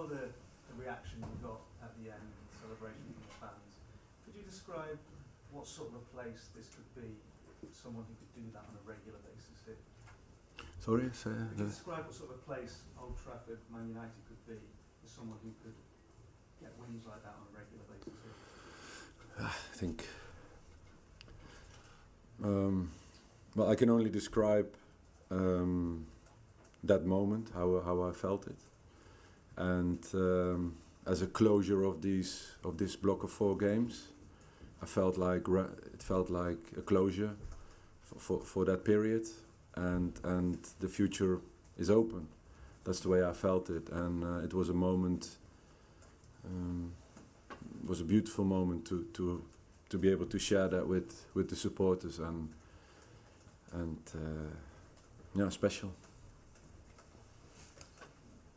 saw the reaction you got at the end, the celebration from the fans. Could you describe what sort of a place this could be for someone who could do that on a regular basis here? Sorry, could you describe what sort of a place Old Trafford, Man United could be for someone who could get wins like that on a regular basis here? I think. Well, I can only describe that moment, how I felt it, and as a closure of this block of 4 games, I felt like it felt like a closure for that period, and the future is open. That's the way I felt it, and it was a moment. It was a beautiful moment to be able to share that with the supporters, and yeah, special.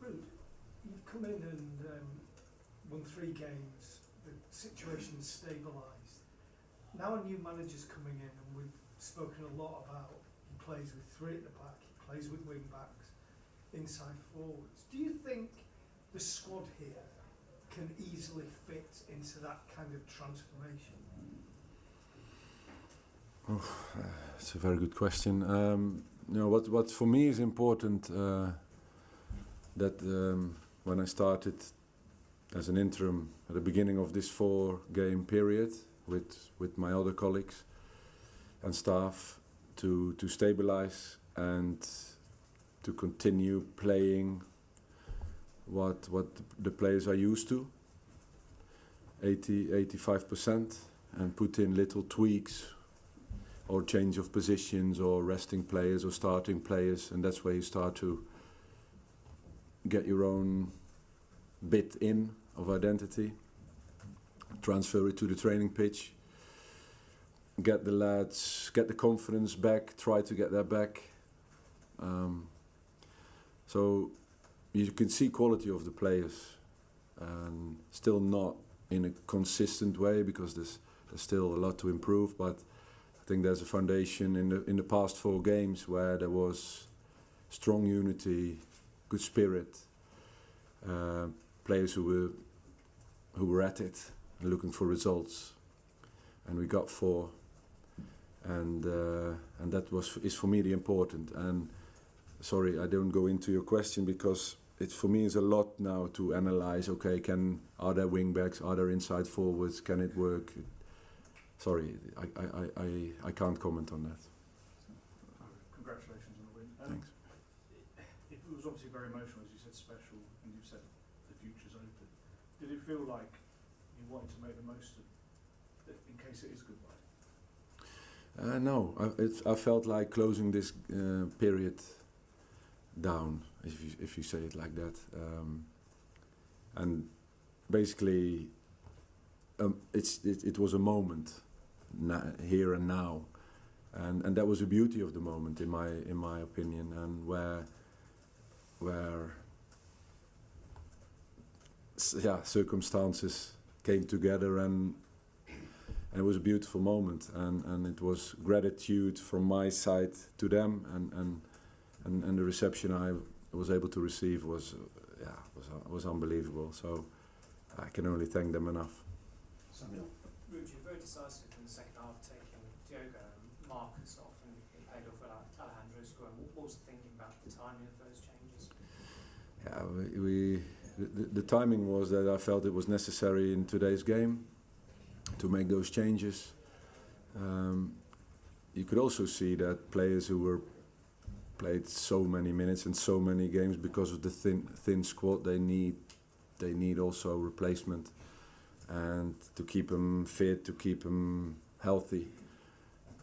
Ruud, you've come in and won 3 games. The situation's stabilised. Now a new manager's coming in, and we've spoken a lot about he plays with 3 at the back, he plays with wing backs, inside forwards. Do you think the squad here can easily fit into that kind of transformation? It's a very good question. What for me is important, that when I started as an interim at the beginning of this 4-game period with my other colleagues and staff, to stabilize and to continue playing what the players are used to, 85%, and put in little tweaks or change of positions or resting players or starting players, and that's where you start to get your own bit in of identity, transfer it to the training pitch, get the lads, get the confidence back, try to get that back. So you can see quality of the players, and still not in a consistent way because there's still a lot to improve, but I think there's a foundation in the past 4 games where there was strong unity, good spirit, players who were at it and looking for results, and we got 4, and that is for me the important. And sorry, I don't go into your question because it for me is a lot now to analyze. Okay, are there wing backs? Are there inside forwards? Can it work? Sorry, I can't comment on that. Congratulations on the win. Thanks. It was obviously very emotional, as you said, special, and you said the future's open. Did it feel like you wanted to make the most of it in case it is goodbye? No, I felt like closing this period down, if you say it like that, and basically it was a moment, here and now, and that was the beauty of the moment in my opinion, and where circumstances came together, and it was a beautiful moment, and it was gratitude from my side to them, and the reception I was able to receive was unbelievable. So I can only thank them enough. Samuel. Ruud, you're very decisive in the second half, taking Diogo and Marcus off, and you paid off Alejandro scoring. What was the thinking about the timing of those changes? Yeah, the timing was that I felt it was necessary in today's game to make those changes. You could also see that players who played so many minutes and so many games because of the thin squad, they need also replacement, and to keep them fit, to keep them healthy.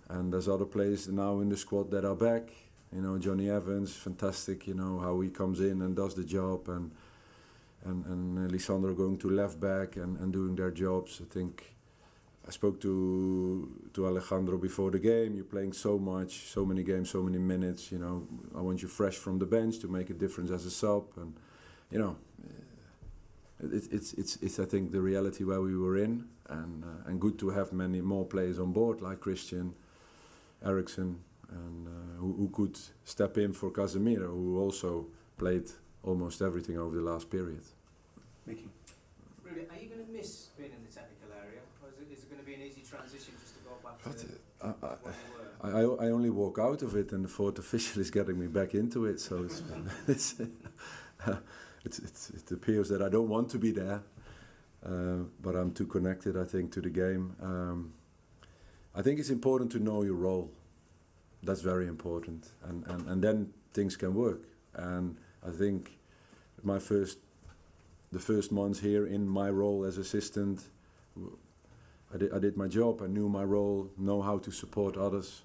And there's other players now in the squad that are back. You know, Johnny Evans, fantastic. You know how he comes in and does the job, and Lisandro going to left back and doing their jobs. I think I spoke to Alejandro before the game. You're playing so much, so many games, so many minutes. You know, I want you fresh from the bench to make a difference as a sub, and you know. It's I think the reality where we were in, and good to have many more players on board like Christian, Eriksen, and who could step in for Casemiro, who also played almost everything over the last period. Mickey. Rudy, are you going to miss being in the technical area, or is it going to be an easy transition just to go back to what you were? I only walk out of it, and the fourth official is getting me back into it. So it appears that I don't want to be there, but I'm too connected, I think, to the game. I think it's important to know your role. That's very important, and then things can work. And I think the first months here in my role as assistant, I did my job. I knew my role, know how to support others,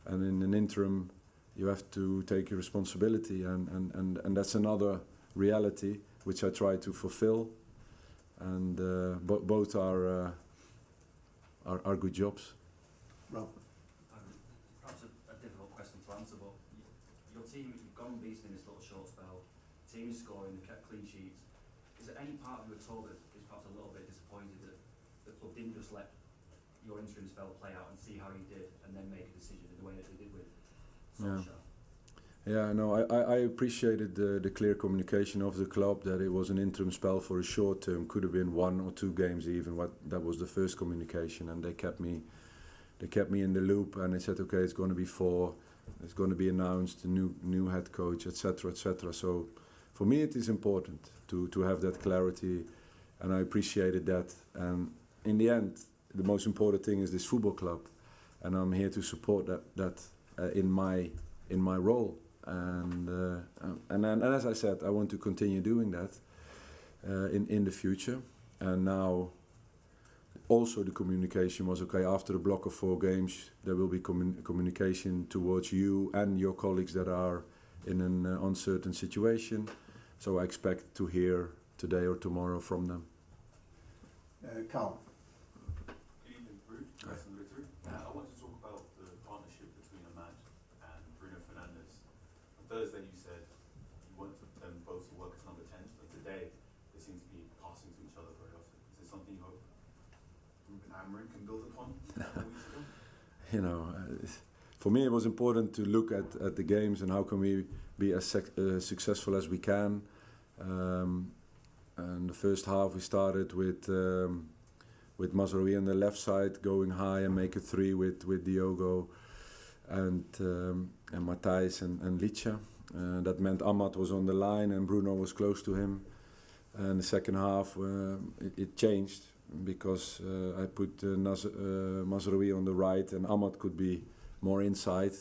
and in an interim, you have to take your responsibility, and that's another reality which I try to fulfill. And both are good jobs. Rob. Perhaps a difficult question to answer, but your team, you've gone unbeaten in this little short spell. Team is scoring, they've kept clean sheets. Is there any part of you at all that is perhaps a little bit disappointed that the club didn't just let your interim spell play out and see how you did and then make a decision in the way that they did with Solskjaer? Yeah, no, I appreciated the clear communication of the club that it was an interim spell for a short term, could have been 1 or 2 games even. That was the first communication, and they kept me in the loop, and they said, okay, it's going to be 4, it's going to be announced, a new head coach, etc., etc. So for me, it is important to have that clarity, and I appreciated that. And in the end, the most important thing is this football club, and I'm here to support that in my role. And as I said, I want to continue doing that in the future. And now, also the communication was okay. After a block of 4 games, there will be communication towards you and your colleagues that are in an uncertain situation. So I expect to hear today or tomorrow from them. Carl. Good evening, Ruud. I want to talk about the partnership between Ahmad and Bruno Fernandes. On Thursday you said you want them both to work as number 10, but today they seem to be passing to each other very often. Is this something you hope Ruben Amorim can build upon? You know, for me it was important to look at the games and how can we be as successful as we can. And the first half we started with Nistelrooy on the left side going high and make a 3 with Diogo and Matthijs and Licha. That meant Ahmad was on the line and Bruno was close to him. And the second half it changed because I put Nistelrooy on the right and Ahmad could be more inside.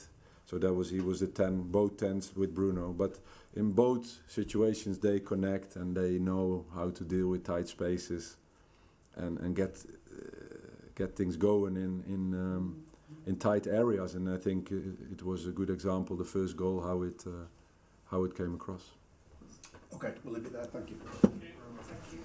So he was the 10, both 10s with Bruno. But in both situations they connect and they know how to deal with tight spaces and get things going in tight areas. And I think it was a good example, the first goal, how it came across. Okay, we'll leave it there. Thank you. Thank you.